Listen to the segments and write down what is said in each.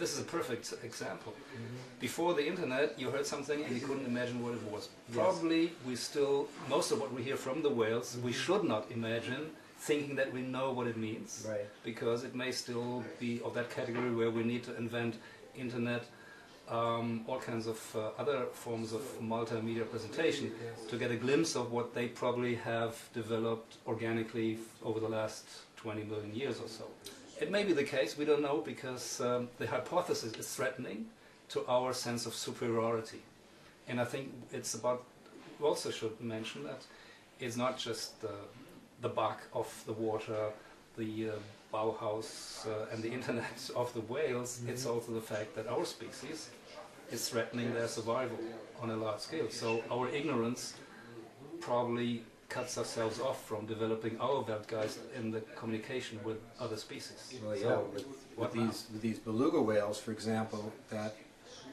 this is a perfect example. Before the internet, you heard something and you couldn't imagine what it was. Probably we still, most of what we hear from the whales, we should not imagine thinking that we know what it means. Right. Because it may still be of that category where we need to invent internet, all kinds of other forms of multimedia presentation to get a glimpse of what they probably have developed organically over the last 20 million years or so. It may be the case, we don't know, because the hypothesis is threatening to our sense of superiority. And I think it's about, we also should mention that it's not just the bug of the water, the Bauhaus and the internet of the whales, it's also the fact that our species is threatening their survival on a large scale. So our ignorance probably cuts ourselves off from developing our Weltgeist in the communication with other species. Well, yeah, so with these beluga whales, for example, that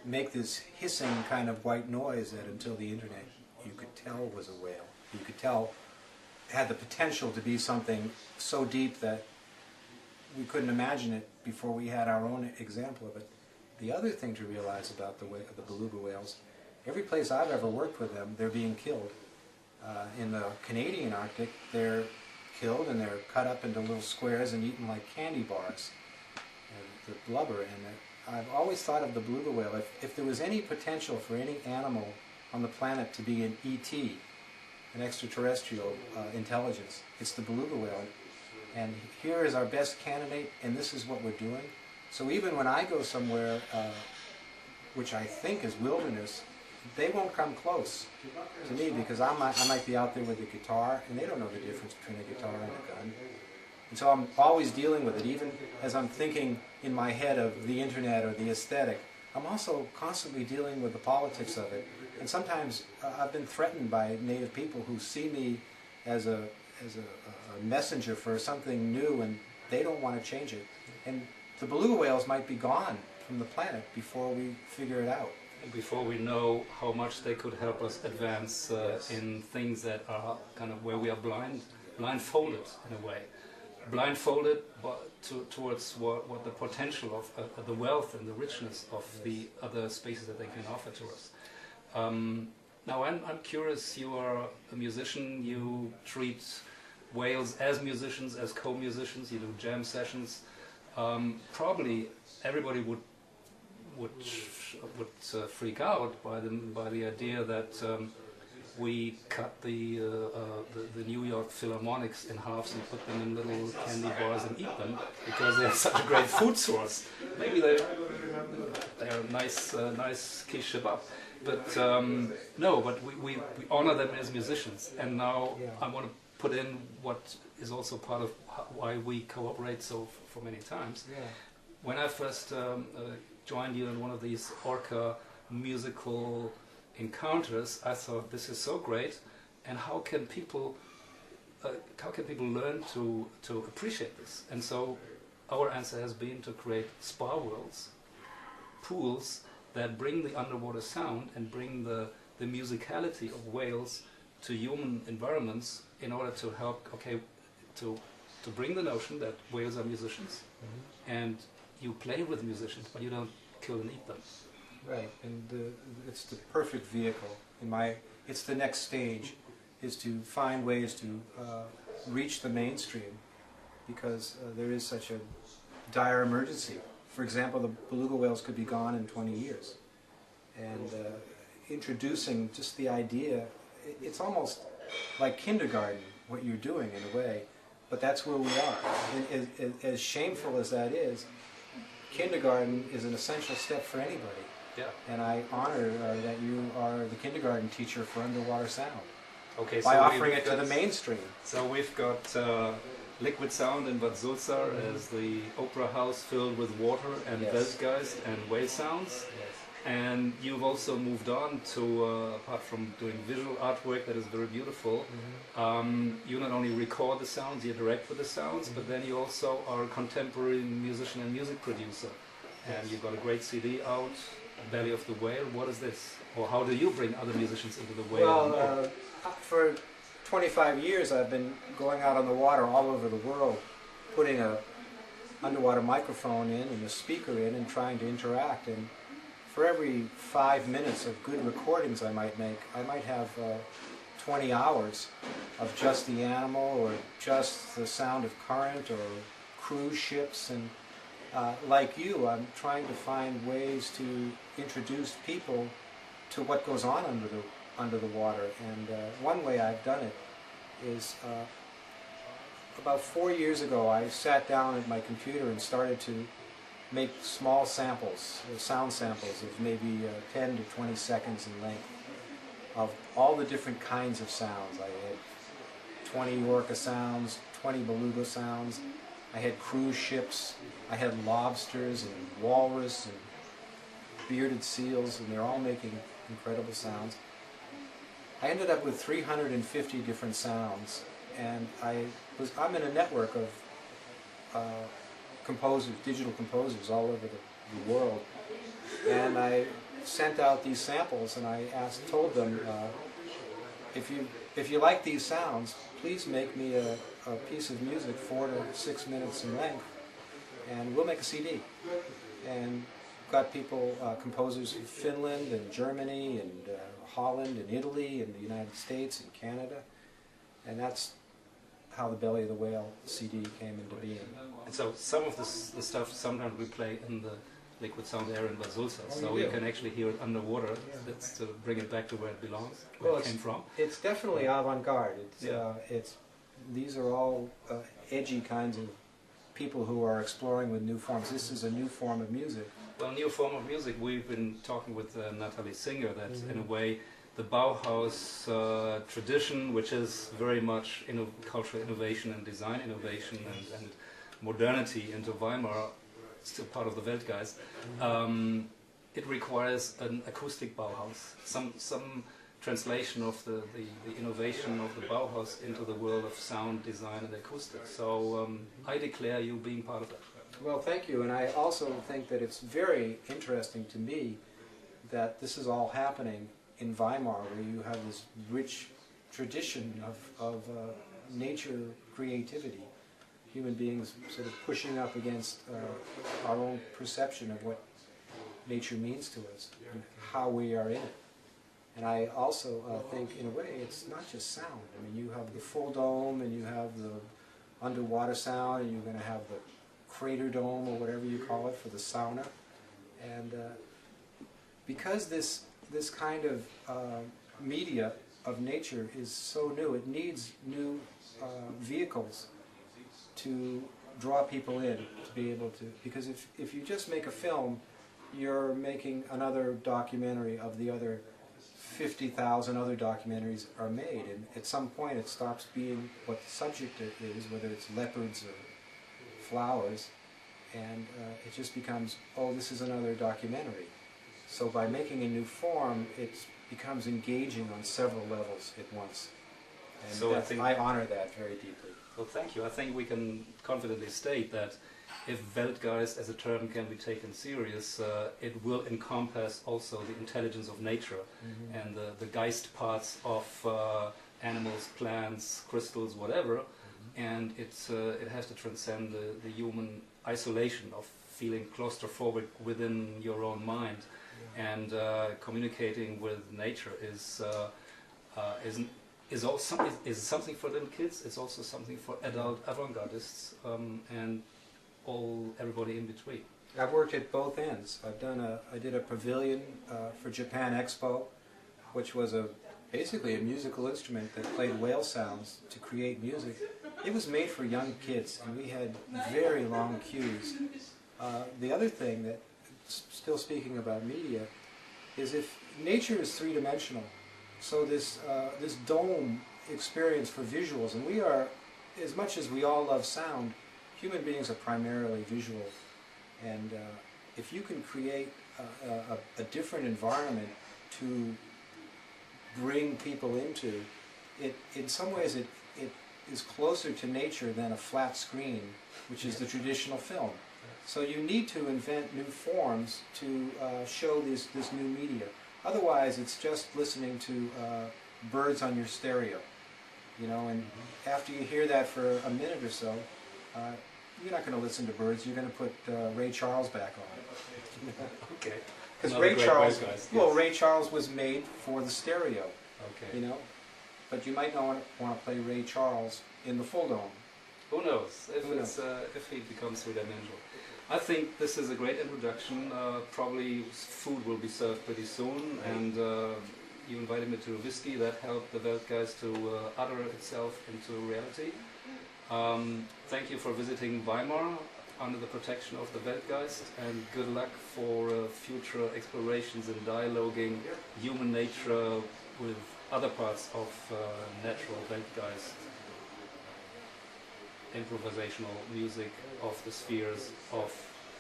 make this hissing kind of white noise that until the internet you could tell was a whale. You could tell had the potential to be something so deep that we couldn't imagine it before we had our own example of it. The other thing to realize about the beluga whales, every place I've ever worked with them, they're being killed. In the Canadian Arctic, they're killed and they're cut up into little squares and eaten like candy bars, the blubber. And I've always thought of the beluga whale, if there was any potential for any animal on the planet to be an ET, an extraterrestrial intelligence, it's the beluga whale. And here is our best candidate, and this is what we're doing. So even when I go somewhere, which I think is wilderness, they won't come close to me because I might be out there with a guitar, and they don't know the difference between a guitar and a gun. And so I'm always dealing with it, even as I'm thinking in my head of the internet or the aesthetic. I'm also constantly dealing with the politics of it. And sometimes I've been threatened by native people who see me as a messenger for something new, and they don't want to change it. And the beluga whales might be gone from the planet before we figure it out. Before we know how much they could help us advance in things that are kind of where we are blindfolded in a way. Blindfolded towards what the potential of the wealth and the richness of the other spaces that they can offer to us. Now I'm curious, you are a musician, you treat whales as musicians, as co-musicians, you do jam sessions. Probably everybody would freak out by the idea that we cut the New York Philharmonics in halves and put them in little candy bars and eat them because they're such a great food source. Maybe they're nice quiche kebab, but no. But we honor them as musicians, and now I want to put in what is also part of why we cooperate for many times. When I first joined you in one of these orca musical encounters, I thought, this is so great, and how can people learn to appreciate this? And so our answer has been to create spa worlds, pools that bring the underwater sound and bring the musicality of whales to human environments in order to help, to bring the notion that whales are musicians, and you play with musicians, but you don't kill and eat them. Right, and it's the perfect vehicle. It's the next stage, is to find ways to reach the mainstream, because there is such a dire emergency. For example, the beluga whales could be gone in 20 years. And introducing just the idea, it's almost like kindergarten, what you're doing in a way, but that's where we are. And as shameful as that is, kindergarten is an essential step for anybody. Yeah. And I honor that you are the kindergarten teacher for underwater sound. Okay, by offering it to the mainstream. So we've got liquid sound in Bad Sulzar as the opera house filled with water and Weltgeist and whale sounds. And you've also moved on to, apart from doing visual artwork that is very beautiful, you not only record the sounds, you direct with the sounds, but then you also are a contemporary musician and music producer. And you've got a great CD out, Belly of the Whale. What is this? Or how do you bring other musicians into the whale? Well, for 25 years I've been going out on the water all over the world, putting a underwater microphone in and a speaker in and trying to interact. And for every 5 minutes of good recordings I might make, I might have 20 hours of just the animal or just the sound of current or cruise ships. And like you, I'm trying to find ways to introduce people to what goes on under the water. And one way I've done it is about 4 years ago I sat down at my computer and started to make small samples, sound samples of maybe 10 to 20 seconds in length of all the different kinds of sounds. I had 20 orca sounds, 20 beluga sounds, I had cruise ships, I had lobsters and walrus and bearded seals, and they're all making incredible sounds. I ended up with 350 different sounds, and I'm in a network of composers, digital composers all over the world, and I sent out these samples and I told them, if you like these sounds, please make me a piece of music 4 to 6 minutes in length, and we'll make a CD. And got people, composers from Finland and Germany and Holland and Italy and the United States and Canada, and that's how the Belly of the Whale CD came into being. And so some of the stuff sometimes we play in the liquid sound area in Basulsa, so you can actually hear it underwater. That's to bring it back to where it belongs, where it came from. It's definitely avant-garde. These are all edgy kinds of people who are exploring with new forms. This is a new form of music. Well, new form of music. We've been talking with Natalie Singer that in a way the Bauhaus tradition, which is very much cultural innovation and design innovation and modernity into Weimar, still part of the Weltgeist, it requires an acoustic Bauhaus, some translation of the innovation of the Bauhaus into the world of sound, design and acoustics. So I declare you being part of that. Well, thank you, and I also think that it's very interesting to me that this is all happening in Weimar, where you have this rich tradition of nature creativity, human beings sort of pushing up against our own perception of what nature means to us and how we are in it. And I also think, in a way, it's not just sound. I mean, you have the full dome, and you have the underwater sound, and you're going to have the crater dome, or whatever you call it, for the sauna. And because this kind of media of nature is so new, it needs new vehicles to draw people in, to be able to, because if you just make a film, you're making another documentary of the other 50,000 other documentaries are made, and at some point it stops being what the subject is, whether it's leopards or flowers, and it just becomes, oh, this is another documentary. So by making a new form, it becomes engaging on several levels at once. And so I honor that very deeply. Well, thank you. I think we can confidently state that if Weltgeist as a term can be taken serious, it will encompass also the intelligence of nature and the Geist parts of animals, plants, crystals, whatever, and it has to transcend the human isolation of feeling claustrophobic within your own mind, and communicating with nature is something for little kids. It's also something for adult avant-gardists and everybody in between. I've worked at both ends. I did a pavilion for Japan Expo, which was basically a musical instrument that played whale sounds to create music. It was made for young kids, and we had very long queues. The other thing that, still speaking about media, is if nature is three-dimensional, so this dome experience for visuals, and we are, as much as we all love sound, human beings are primarily visual, and if you can create a different environment to bring people into, in some ways it is closer to nature than a flat screen, which is the traditional film. So you need to invent new forms to show this new media. Otherwise, it's just listening to birds on your stereo, you know. And after you hear that for a minute or so, you're not going to listen to birds. You're going to put Ray Charles back on. Okay. Because Another Ray great Charles, bass guys, well, yes. Ray Charles was made for the stereo, Okay. you know. But you might not want to play Ray Charles in the full dome. Who knows if Who knows? if he becomes three-dimensional. I think this is a great introduction. Probably food will be served pretty soon, and you invited me to a whiskey that helped the Weltgeist to utter itself into reality. Thank you for visiting Weimar under the protection of the Weltgeist, and good luck for future explorations in dialoguing human nature with other parts of natural Weltgeist, improvisational music of the spheres of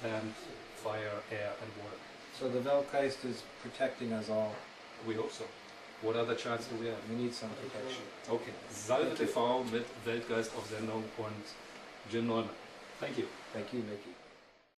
land, fire, air and water. So the Weltgeist is protecting us all. We hope so. What other chance do we have? We need some protection. Okay, Salve TV mit Weltgeist auf Sendung und Jim Nollman. Thank you. Thank you, Mickey.